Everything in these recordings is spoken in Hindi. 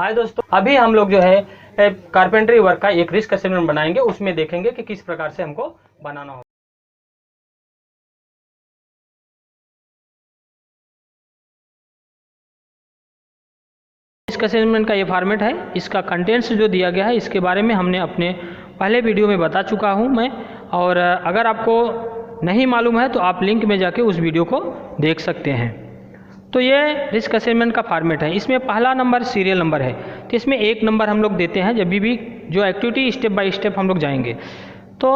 हाय दोस्तों, अभी हम लोग जो है कारपेंटरी वर्क का एक रिस्क असेसमेंट बनाएंगे। उसमें देखेंगे कि किस प्रकार से हमको बनाना होगा। रिस्क असेसमेंट का ये फॉर्मेट है। इसका कंटेंट्स जो दिया गया है इसके बारे में हमने अपने पहले वीडियो में बता चुका हूँ मैं, और अगर आपको नहीं मालूम है तो आप लिंक में जाके उस वीडियो को देख सकते हैं। तो ये रिस्क असेसमेंट का फॉर्मेट है। इसमें पहला नंबर सीरियल नंबर है, तो इसमें 1 नंबर हम लोग देते हैं जब भी जो एक्टिविटी स्टेप बाय स्टेप हम लोग जाएंगे। तो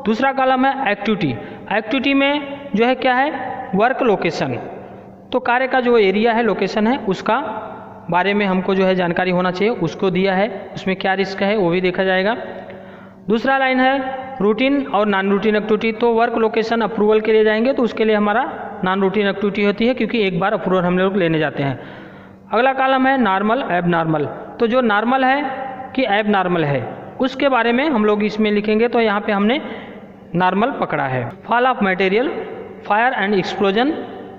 दूसरा कॉलम है एक्टिविटी। एक्टिविटी में जो है क्या है, वर्क लोकेशन। तो कार्य का जो एरिया है, लोकेशन है, उसका बारे में हमको जो है जानकारी होना चाहिए, उसको दिया है। उसमें क्या रिस्क है वो भी देखा जाएगा। दूसरा लाइन है रूटीन और नॉन रूटीन एक्टिविटी। तो वर्क लोकेशन अप्रूवल के लिए जाएंगे तो उसके लिए हमारा नॉन रूटीन एक्टिविटी होती है, क्योंकि एक बार अप्रूवल हम लोग लेने जाते हैं। अगला कॉलम है नॉर्मल एब नॉर्मल। तो जो नॉर्मल है कि एब नॉर्मल है उसके बारे में हम लोग इसमें लिखेंगे। तो यहाँ पे हमने नॉर्मल पकड़ा है। Fall of material, fire and explosion,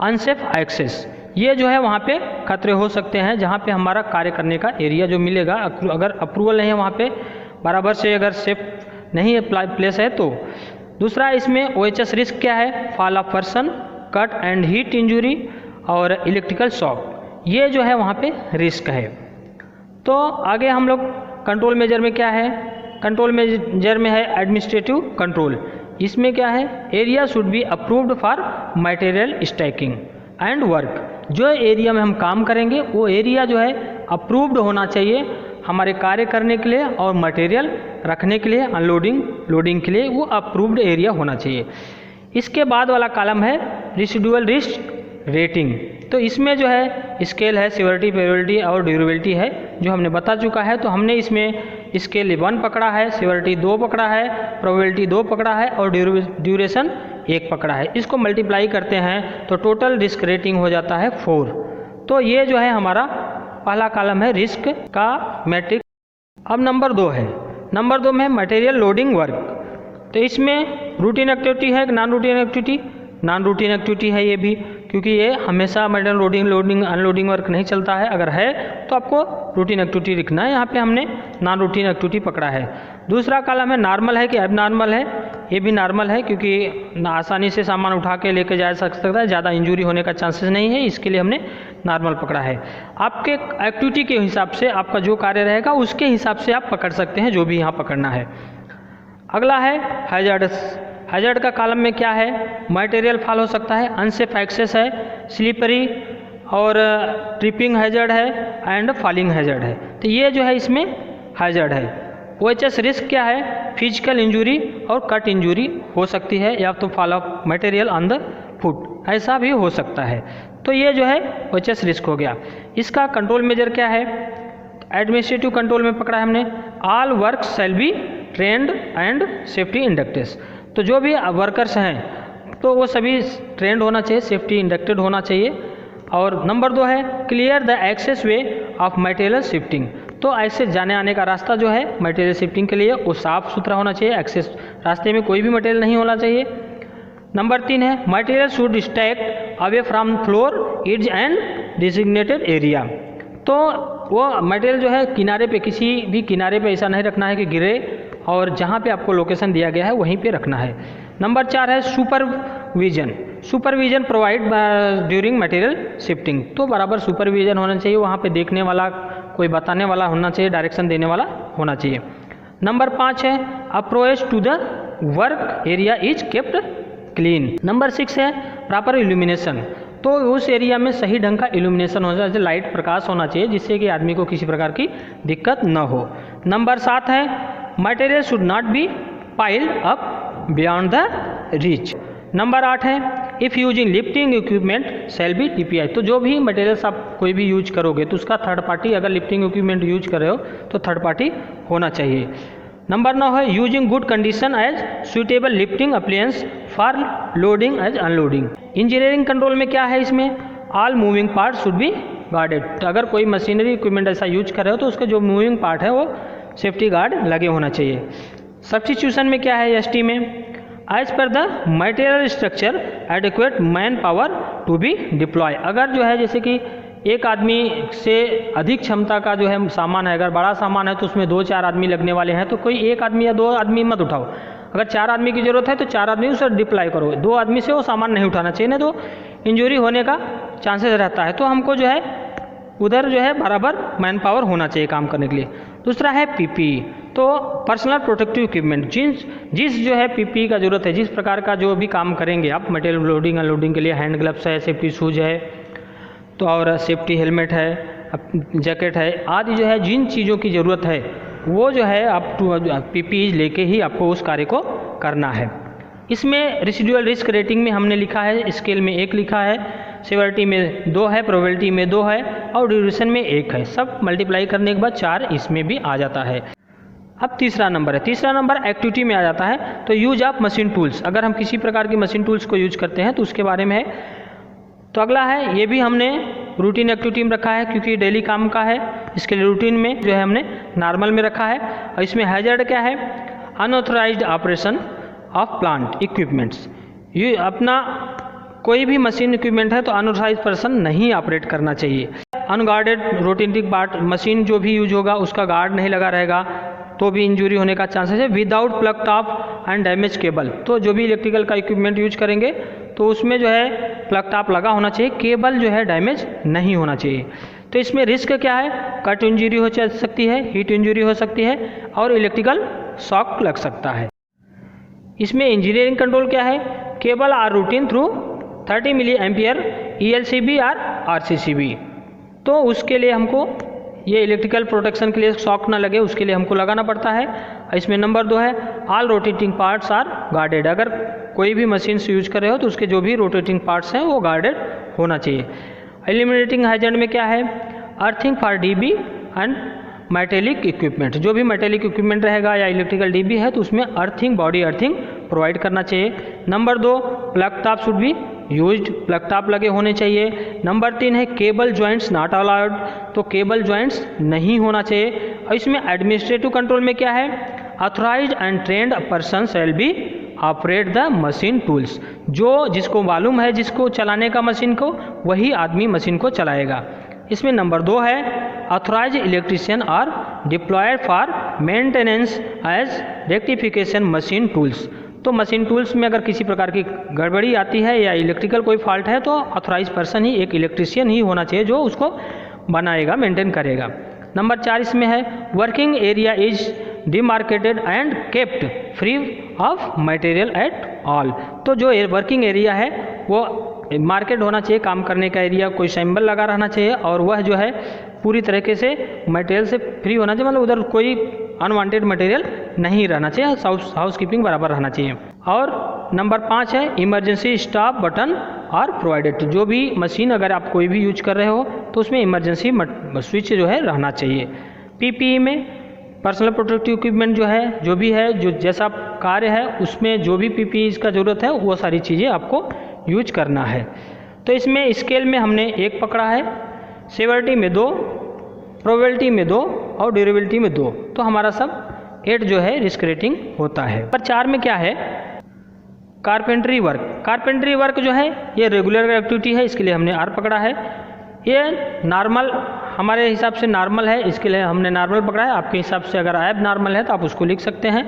unsafe access. ये जो है वहाँ पे खतरे हो सकते हैं जहाँ पे हमारा कार्य करने का एरिया जो मिलेगा, अगर अप्रूवल नहीं है वहाँ पे बराबर से अगर सेफ नहीं प्लेस है तो। दूसरा इसमें OHS रिस्क क्या है, fall of person, cut and heat injury और इलेक्ट्रिकल शॉक। ये जो है वहाँ पे रिस्क है। तो आगे हम लोग कंट्रोल मेजर में क्या है, कंट्रोल मेजर में है एडमिनिस्ट्रेटिव कंट्रोल। इसमें क्या है, area should be approved for material stacking and work. जो एरिया में हम काम करेंगे वो एरिया जो है अप्रूव्ड होना चाहिए हमारे कार्य करने के लिए, और मटेरियल रखने के लिए, अनलोडिंग लोडिंग के लिए वो अप्रूव्ड एरिया होना चाहिए। इसके बाद वाला कॉलम है रेसिडुअल रिस्क रेटिंग। तो इसमें जो है स्केल है, सिवियरिटी, पेरियोडिटी और ड्यूरेबिलिटी है, जो हमने बता चुका है। तो हमने इसमें स्केल 1 पकड़ा है, सिवियरिटी 2 पकड़ा है, प्रोबेबिलिटी 2 पकड़ा है और ड्यूरेशन 1 पकड़ा है। इसको मल्टीप्लाई करते हैं तो टोटल रिस्क रेटिंग हो जाता है 4। तो ये जो है हमारा पहला कॉलम है रिस्क का मैट्रिक। अब नंबर 2 है। नंबर 2 में मटेरियल लोडिंग वर्क। तो इसमें रूटीन एक्टिविटी है, non routine activity. Non routine activity है ये भी, क्योंकि ये हमेशा मटेरियल लोडिंग अनलोडिंग वर्क नहीं चलता है। अगर है तो आपको रूटीन एक्टिविटी लिखना है। यहाँ पे हमने नॉन रूटीन एक्टिविटी पकड़ा है। दूसरा कॉलम है नॉर्मल है कि अब नॉर्मल है। ये भी नॉर्मल है, क्योंकि आसानी से सामान उठा के लेके जा सकता है, ज़्यादा इंजरी होने का चांसेस नहीं है, इसके लिए हमने नॉर्मल पकड़ा है। आपके एक्टिविटी के हिसाब से आपका जो कार्य रहेगा उसके हिसाब से आप पकड़ सकते हैं, जो भी यहाँ पकड़ना है। अगला है हैजर्ड्स। हैजर्ड का कॉलम में क्या है, मटेरियल फॉल हो सकता है, अनसेफ एक्सेस है, स्लिपरी और ट्रिपिंग हैजर्ड है एंड फॉलिंग हैजर्ड है। तो ये जो है इसमें हैजर्ड है। OHS रिस्क क्या है, फिजिकल इंजरी और कट इंजरी हो सकती है, या तो fall of material on the foot, ऐसा भी हो सकता है। तो ये जो है OHS रिस्क हो गया। इसका कंट्रोल मेजर क्या है, एडमिनिस्ट्रेटिव कंट्रोल में पकड़ा है हमने, all work shall be trend and safety inducted. तो जो भी वर्कर्स हैं तो वो सभी ट्रेंड होना चाहिए, सेफ्टी इंडक्टेड होना चाहिए। और नंबर 2 है clear the access way of material shifting. तो ऐसे जाने आने का रास्ता जो है मटेरियल शिफ्टिंग के लिए वो साफ सुथरा होना चाहिए, एक्सेस रास्ते में कोई भी मटेरियल नहीं होना चाहिए। नंबर 3 है material should stack away from floor is and designated area. तो वो मटेरियल जो है किनारे पे, किसी भी किनारे पे ऐसा नहीं रखना है कि गिरे, और जहाँ पे आपको लोकेशन दिया गया है वहीं पे रखना है। नंबर 4 है supervision. Supervision provide during material shifting. तो बराबर सुपरविजन होना चाहिए, वहाँ पे देखने वाला, कोई बताने वाला होना चाहिए, डायरेक्शन देने वाला होना चाहिए। नंबर 5 है approach to the work area is kept clean. Number 6 है प्रॉपर इल्यूमिनेशन। तो उस एरिया में सही ढंग का इल्यूमिनेशन हो जाए, लाइट प्रकाश होना चाहिए, जिससे कि आदमी को किसी प्रकार की दिक्कत न हो। नंबर 7 है material should not B pile up beyond the reach. Number 8 है if using lifting equipment shall be DPI। तो जो भी मटेरियल्स आप कोई भी यूज करोगे तो उसका थर्ड पार्टी, अगर लिफ्टिंग इक्विपमेंट यूज कर रहे हो तो थर्ड पार्टी होना चाहिए। नंबर 9 है using good condition as suitable lifting appliance for loading as unloading. Engineering control में क्या है, इसमें all moving part should be guarded. तो अगर कोई मशीनरी इक्विपमेंट ऐसा यूज कर रहे हो तो उसका जो मूविंग पार्ट है वो सेफ्टी गार्ड लगे होना चाहिए। सब्स्टिट्यूशन में क्या है, ST में as per the material structure adequate man power to be deploy. अगर जो है जैसे कि एक आदमी से अधिक क्षमता का जो है सामान है, अगर बड़ा सामान है तो उसमें 2-4 आदमी लगने वाले हैं, तो कोई एक आदमी या 2 आदमी मत उठाओ। अगर 4 आदमी की ज़रूरत है तो 4 आदमी उसे डिप्लॉय करो। 2 आदमी से वो सामान नहीं उठाना चाहिए, नहीं तो इंजरी होने का चांसेस रहता है। तो हमको जो है उधर जो है बराबर मैन पावर होना चाहिए काम करने के लिए। दूसरा है पीपीई, तो पर्सनल प्रोटेक्टिव इक्विपमेंट, जिस जो है पीपीई का ज़रूरत है, जिस प्रकार का जो भी काम करेंगे आप, मटेरियल लोडिंग अनलोडिंग के लिए हैंड ग्लव्स है, सेफ्टी शूज है, तो और सेफ्टी हेलमेट है, जैकेट है आदि, जो है जिन चीज़ों की ज़रूरत है वो जो है आप पीपीई लेके ही आपको उस कार्य को करना है। इसमें रेसिडुअल रिस्क रेटिंग में हमने लिखा है, स्केल में 1 लिखा है, सिवियरिटी में 2 है, प्रोबेबिलिटी में 2 है और ड्यूरेशन में 1 है। सब मल्टीप्लाई करने के बाद 4 इसमें भी आ जाता है। अब तीसरा नंबर है, तीसरा नंबर एक्टिविटी में आ जाता है, तो यूज ऑफ मशीन टूल्स। अगर हम किसी प्रकार की मशीन टूल्स को यूज करते हैं तो उसके बारे में है। तो अगला है, ये भी हमने रूटीन एक्टिविटी में रखा है क्योंकि डेली काम का है, इसके लिए रूटीन में जो है हमने नॉर्मल में रखा है। और इसमें हैजर्ड क्या है, unauthorised operation of plant equipments. ये अपना कोई भी मशीन इक्विपमेंट है तो अनऑथराइज्ड पर्सन नहीं ऑपरेट करना चाहिए। अनगार्डेड रोटेटिंग पार्ट, मशीन जो भी यूज होगा उसका गार्ड नहीं लगा रहेगा तो भी इंजरी होने का चांसेस है। Without plug top and damage cable, तो जो भी इलेक्ट्रिकल का इक्विपमेंट यूज करेंगे तो उसमें जो है प्लग टॉप लगा होना चाहिए, केबल जो है डैमेज नहीं होना चाहिए। तो इसमें रिस्क क्या है, कट इंजरी हो सकती है, हीट इंजरी हो सकती है और इलेक्ट्रिकल शॉक लग सकता है। इसमें इंजीनियरिंग कंट्रोल क्या है, cable are routine through 30 milli ampere ELCB और RCCB। तो उसके लिए हमको ये इलेक्ट्रिकल प्रोटेक्शन के लिए शॉक ना लगे उसके लिए हमको लगाना पड़ता है। इसमें नंबर 2 है, all rotating parts are guarded. अगर कोई भी मशीन से यूज कर रहे हो तो उसके जो भी रोटेटिंग पार्ट्स हैं वो गार्डेड होना चाहिए। एलिमिनेटिंग हैजर्ड में क्या है, earthing for DB and metallic equipment. जो भी मेटेलिक इक्विपमेंट रहेगा या इलेक्ट्रिकल DB है तो उसमें अर्थिंग, बॉडी अर्थिंग प्रोवाइड करना चाहिए। Number 2, plug top should be used, plug top लगे होने चाहिए। नंबर 3 है, केबल जॉइंट्स नॉट अलाउड, तो केबल जॉइंट्स नहीं होना चाहिए। और इसमें एडमिनिस्ट्रेटिव कंट्रोल में क्या है, authorised and trend person shall be operate the machine tools. जो जिसको मालूम है जिसको चलाने का मशीन को, वही आदमी मशीन को चलाएगा। इसमें नंबर 2 है, authorise electrician are deployed for maintenance as rectification machine tools. तो मशीन टूल्स में अगर किसी प्रकार की गड़बड़ी आती है या इलेक्ट्रिकल कोई फॉल्ट है तो ऑथराइज पर्सन ही, एक इलेक्ट्रीशियन ही होना चाहिए जो उसको बनाएगा, मेंटेन करेगा। नंबर 4 इसमें है, working area is demarcated and kept free of material at all. तो जो वर्किंग एरिया है वो मार्केट होना चाहिए, काम करने का एरिया, कोई सिंबल लगा रहना चाहिए और वह जो है पूरी तरीके से मटेरियल से फ्री होना चाहिए, मतलब उधर कोई अनवांटेड मटेरियल नहीं रहना चाहिए, हाउस कीपिंग बराबर रहना चाहिए। और नंबर 5 है, emergency stop button are provided. जो भी मशीन अगर आप कोई भी यूज कर रहे हो तो उसमें इमरजेंसी स्विच जो है रहना चाहिए। पीपीई में पर्सनल प्रोटेक्टिव इक्विपमेंट जो है, जो भी है, जो जैसा कार्य है उसमें जो भी पीपीई का ज़रूरत है वो सारी चीज़ें आपको यूज करना है। तो इसमें स्केल में हमने 1 पकड़ा है, सिवियरिटी में 2, प्रोबेबिलिटी में 2 और ड्यूरेबिलिटी में 2। तो हमारा सब 8 जो है रिस्क रेटिंग होता है। पर 4 में क्या है, कारपेंट्री वर्क। कारपेंट्री वर्क जो है ये रेगुलर एक्टिविटी है, इसके लिए हमने R पकड़ा है। ये नॉर्मल हमारे हिसाब से नॉर्मल है, इसके लिए हमने नॉर्मल पकड़ा है। आपके हिसाब से अगर ऐब नॉर्मल है तो आप उसको लिख सकते हैं।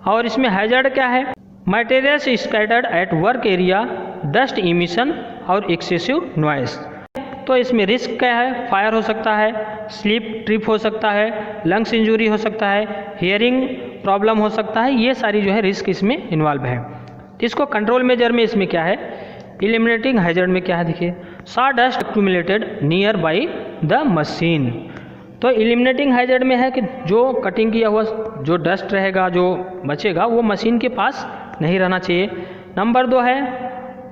और इसमें हैजर्ड क्या है, materials scattered at work area, dust emission और एक्सेसिव नॉइस। तो इसमें रिस्क क्या है, फायर हो सकता है, स्लीप ट्रिप हो सकता है, लंग्स इंजरी हो सकता है, हियरिंग प्रॉब्लम हो सकता है, ये सारी जो है रिस्क इसमें इन्वॉल्व है। इसको कंट्रोल मेजर में इसमें क्या है, एलिमिनेटिंग हैजर्ड में क्या है, देखिए, saw dust accumulated near by the machine. तो एलिमिनेटिंग हैजर्ड में है कि जो कटिंग किया हुआ जो डस्ट रहेगा, जो बचेगा, वो मशीन के पास नहीं रहना चाहिए। नंबर 2 है,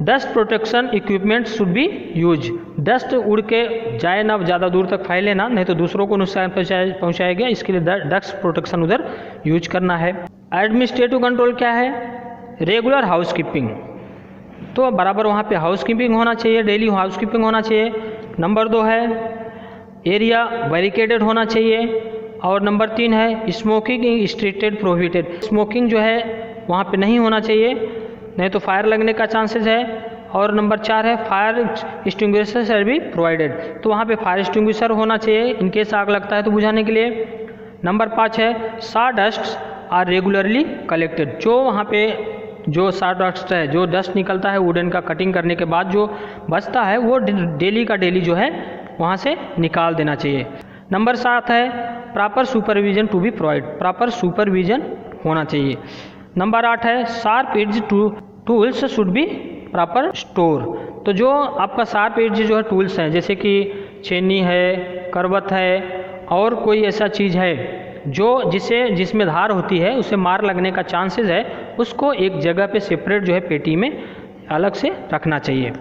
dust protection equipment should be use. Dust उड़ के जाए ना, ज़्यादा दूर तक फैले ना, नहीं तो दूसरों को नुकसान पहुँचाएगा, इसके लिए डस्ट प्रोटेक्शन उधर यूज करना है। एडमिनिस्ट्रेटिव कंट्रोल क्या है, रेगुलर हाउस कीपिंग। तो बराबर वहाँ पे हाउस कीपिंग होना चाहिए, डेली हाउस कीपिंग होना चाहिए। नंबर 2 है, एरिया बैरिकेडेड होना चाहिए। और नंबर 3 है, स्मोकिंग रिस्ट्रिक्टेड प्रोहिबिटेड। स्मोकिंग जो है वहाँ पे नहीं होना चाहिए, नहीं तो फायर लगने का चांसेस है। और नंबर 4 है fire extinguisher shall be provided, तो वहाँ पे फायर एक्सटिंग्विशर होना चाहिए इनकेस आग लगता है तो बुझाने के लिए। नंबर 5 है saw dust are regularly collected, जो वहाँ पे जो सॉ डस्ट है, जो डस्ट निकलता है वुडन का कटिंग करने के बाद जो बचता है वो डेली का डेली जो है वहाँ से निकाल देना चाहिए। नंबर 7 है proper supervision to be provide, proper supervision होना चाहिए। नंबर 8 है sharp edge tools should be proper store, तो जो आपका शार्प एज जो है टूल्स हैं जैसे कि छेनी है, करवत है और कोई ऐसा चीज़ है जो जिसमें धार होती है, उससे मार लगने का चांसेस है, उसको एक जगह पे सेपरेट जो है पेटी में अलग से रखना चाहिए।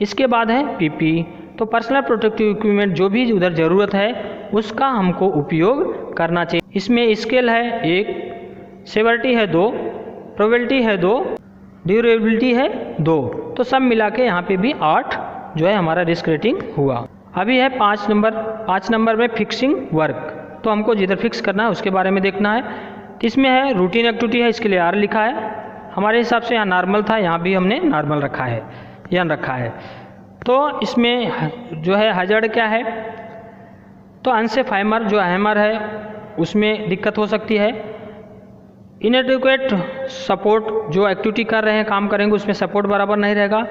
इसके बाद है पीपी, तो पर्सनल प्रोटेक्टिव इक्विपमेंट जो भी उधर ज़रूरत है उसका हमको उपयोग करना चाहिए। इसमें स्केल है 1, सेवरिटी है 2, प्रोबेबिलिटी है 2, ड्यूरेबिलिटी है 2, तो सब मिला के यहाँ पे भी 8 जो है हमारा रिस्क रेटिंग हुआ। अभी है 5 नंबर में फिक्सिंग वर्क, तो हमको जिधर फिक्स करना है उसके बारे में देखना है। तो इसमें है रूटीन एक्टिविटी है, इसके लिए R लिखा है, हमारे हिसाब से यहाँ नॉर्मल था, यहाँ भी हमने नॉर्मल रखा है, यन रखा है। तो इसमें जो है हैजर्ड क्या है, तो अनसेफ हैमर जो हैमर है उसमें दिक्कत हो सकती है। इनएडिक्वेट सपोर्ट, जो एक्टिविटी कर रहे हैं काम करेंगे उसमें सपोर्ट बराबर नहीं रहेगा।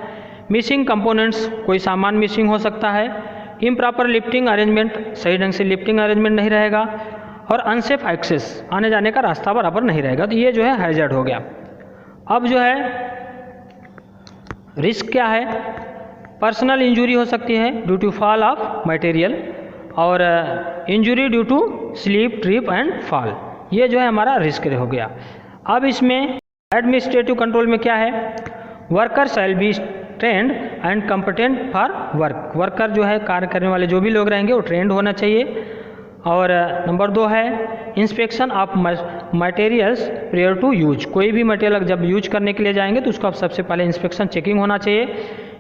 मिसिंग कंपोनेंट्स, कोई सामान मिसिंग हो सकता है। इम्प्रॉपर लिफ्टिंग अरेंजमेंट, सही ढंग से लिफ्टिंग अरेंजमेंट नहीं रहेगा। और अनसेफ एक्सेस, आने जाने का रास्ता बराबर नहीं रहेगा, तो ये जो है हैजर्ड हो गया। अब जो है रिस्क क्या है, पर्सनल इंजरी हो सकती है due to fall of material, और injury due to slip, trip and fall, ये जो है हमारा रिस्क हो गया। अब इसमें एडमिनिस्ट्रेटिव कंट्रोल में क्या है, worker shall be trend and competent for work, worker जो है कार्य करने वाले जो भी लोग रहेंगे वो ट्रेंड होना चाहिए। और नंबर 2 है inspection of materials prior to use, कोई भी मटेरियल जब यूज करने के लिए जाएंगे तो उसका सबसे पहले इंस्पेक्शन चेकिंग होना चाहिए।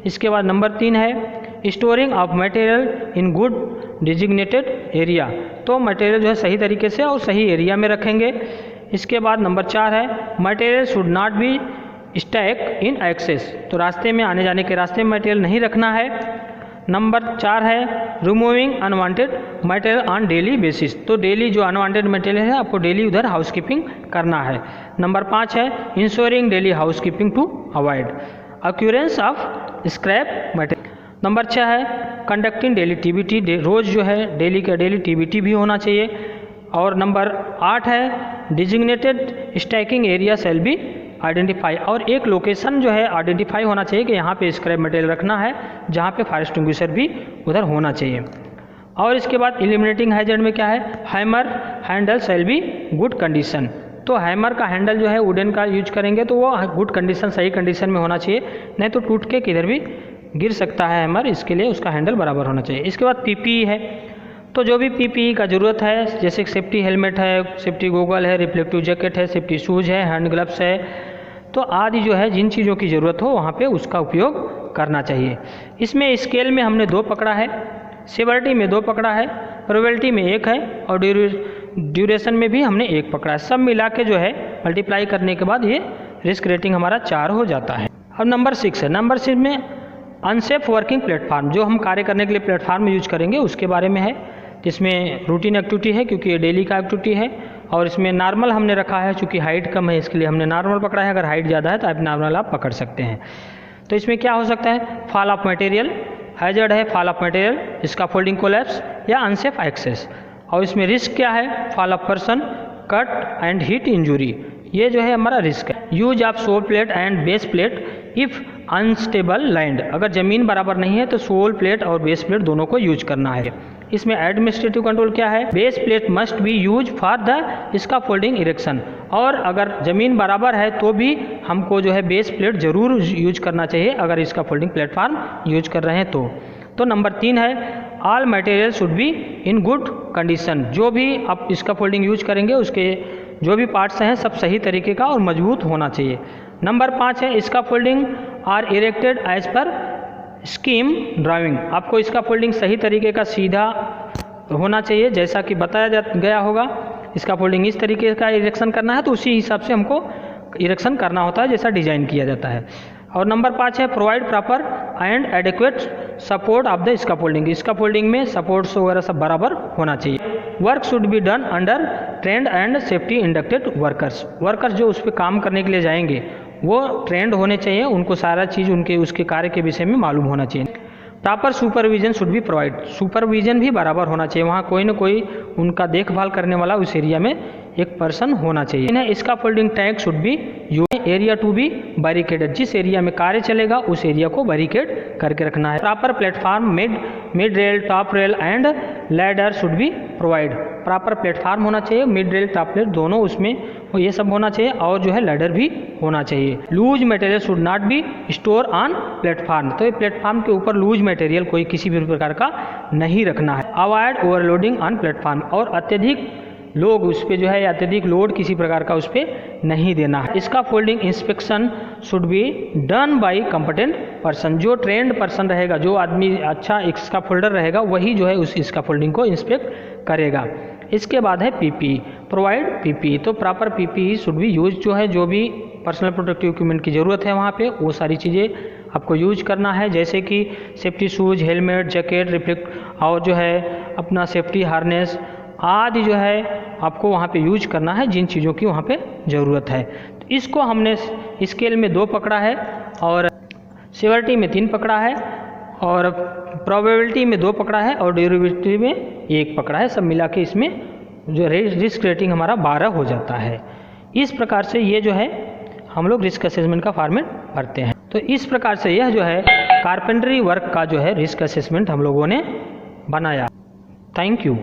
इसके बाद नंबर 3 है storing of material in good designated area, तो मटेरियल जो है सही तरीके से और सही एरिया में रखेंगे। इसके बाद नंबर 4 है material should not B stack in excess, तो रास्ते में आने जाने के रास्ते में मटेरियल नहीं रखना है। नंबर 4 है removing unwanted material on daily basis, तो डेली जो अनवांटेड मटेरियल है आपको डेली उधर हाउसकीपिंग करना है। नंबर 5 है ensuring daily housekeeping to avoid occurrence of scrap material. Number 6 है कंडक्टिंग डेली टीबीटी, रोज़ जो है डेली का डेली टीबीटी भी होना चाहिए। और नंबर 8 है designated stacking area shall be identify, और एक लोकेशन जो है आइडेंटिफाई होना चाहिए कि यहाँ पे स्क्रैप मटेरियल रखना है, जहाँ पे फायर एक्सटिंग्विशर भी उधर होना चाहिए। और इसके बाद एलिमिनेटिंग हैजर्ड में क्या है, hammer handle shall be good condition, तो हैमर का हैंडल जो है वुडन का यूज करेंगे तो वो गुड कंडीशन, सही कंडीशन में होना चाहिए, नहीं तो टूट के किधर भी गिर सकता है हैमर, इसके लिए उसका हैंडल बराबर होना चाहिए। इसके बाद पीपीई है, तो जो भी पीपीई का ज़रूरत है जैसे सेफ्टी हेलमेट है, सेफ्टी गॉगल है, रिफ्लेक्टिव जैकेट है, सेफ्टी शूज़ है, हैंड ग्लव्स है, तो आदि जो है जिन चीज़ों की ज़रूरत हो वहाँ पे उसका उपयोग करना चाहिए। इसमें स्केल में हमने 2 पकड़ा है, सेवरिटी में 2 पकड़ा है, प्रोबेबिलिटी में 1 है, और ड्यूरेशन में भी हमने 1 पकड़ा है। सब मिला के जो है मल्टीप्लाई करने के बाद ये रिस्क रेटिंग हमारा 4 हो जाता है। अब नंबर 6 है, नंबर 6 में अनसेफ वर्किंग प्लेटफार्म, जो हम कार्य करने के लिए प्लेटफार्म यूज करेंगे उसके बारे में है। इसमें रूटीन एक्टिविटी है क्योंकि ये डेली का एक्टिविटी है, और इसमें नॉर्मल हमने रखा है चूँकि हाइट कम है इसके लिए हमने नॉर्मल पकड़ा है, अगर हाइट ज़्यादा है तो आप नॉर्मल आप पकड़ सकते हैं। तो इसमें क्या हो सकता है, फॉल ऑफ मटेरियल, हैजर्ड है फॉल ऑफ मटेरियल, इसका फोल्डिंग कोलैप्स या अनसेफ एक्सेस। और इसमें रिस्क क्या है, fall of person, cut and heat injury, ये जो है हमारा रिस्क है। Use of soul plate and base plate if unstable land, अगर ज़मीन बराबर नहीं है तो सोल प्लेट और बेस प्लेट दोनों को यूज करना है। इसमें एडमिनिस्ट्रेटिव कंट्रोल क्या है, base plate must be use for the इसका फोल्डिंग इरेक्शन, और अगर ज़मीन बराबर है तो भी हमको जो है बेस प्लेट ज़रूर यूज करना चाहिए अगर इसका फोल्डिंग प्लेटफॉर्म यूज कर रहे हैं तो नंबर 3 है all material should be in good condition, जो भी आप इसका फोल्डिंग यूज करेंगे उसके जो भी पार्ट्स हैं सब सही तरीके का और मजबूत होना चाहिए। नंबर 5 है इसका folding are erected as per scheme drawing, आपको इसका फोल्डिंग सही तरीके का सीधा होना चाहिए, जैसा कि बताया गया होगा इसका फोल्डिंग इस तरीके का इरेक्शन करना है तो उसी हिसाब से हमको इरेक्शन करना होता है जैसा डिजाइन किया जाता है। और नंबर 5 है provide proper and adequate support of the scaffolding. Scaffolding में सपोर्ट्स वगैरह सब बराबर होना चाहिए। Work should be done under trend and safety inducted workers. Workers जो उस पर काम करने के लिए जाएंगे वो ट्रेंड होने चाहिए, उनको सारा चीज़ उनके उसके कार्य के विषय में मालूम होना चाहिए। Proper supervision should be provide. Supervision भी बराबर होना चाहिए, वहाँ कोई ना कोई उनका देखभाल करने वाला उस एरिया में एक पर्सन होना चाहिए। इन्हें scaffolding tag should be use area to be barricaded. जिस एरिया में कार्य चलेगा उस एरिया को बैरिकेड करके रखना है। Proper platform mid rail top rail and ladder should be provide. Proper platform होना चाहिए, मिड रेल टॉप रेल दोनों उसमें ये सब होना चाहिए, और जो है लैडर भी होना चाहिए। Loose material should not be store on platform. तो ये प्लेटफार्म के ऊपर लूज मटेरियल कोई किसी भी प्रकार का नहीं रखना है। Avoid overloading on platform. और अत्यधिक लोग उस पर जो है अत्यधिक लोड किसी प्रकार का उस पर नहीं देना है। इसका folding inspection should be done by competent person. जो ट्रेंड पर्सन रहेगा, जो आदमी अच्छा इसका फोल्डर रहेगा, वही जो है उस इसका फोल्डिंग को इंस्पेक्ट करेगा। इसके बाद है पीपी, प्रोवाइड पीपी। तो proper PP should be use. जो है जो भी पर्सनल प्रोटेक्टिव इक्विपमेंट की ज़रूरत है वहाँ पे वो सारी चीज़ें आपको यूज करना है, जैसे कि safety shoes, helmet, jacket, reflect और जो है अपना सेफ्टी हार्नेस आदि जो है आपको वहाँ पे यूज करना है, जिन चीज़ों की वहाँ पे ज़रूरत है। तो इसको हमने स्केल में 2 पकड़ा है और सिवियरिटी में 3 पकड़ा है और प्रोबेबिलिटी में 2 पकड़ा है और ड्यूरेबिलिटी में 1 पकड़ा है। सब मिला के इसमें जो रिस्क रेटिंग हमारा 12 हो जाता है। इस प्रकार से ये जो है हम लोग रिस्क असेसमेंट का फॉर्मेट भरते हैं। तो इस प्रकार से यह जो है कारपेंटरी वर्क का जो है रिस्क असेसमेंट हम लोगों ने बनाया। Thank you.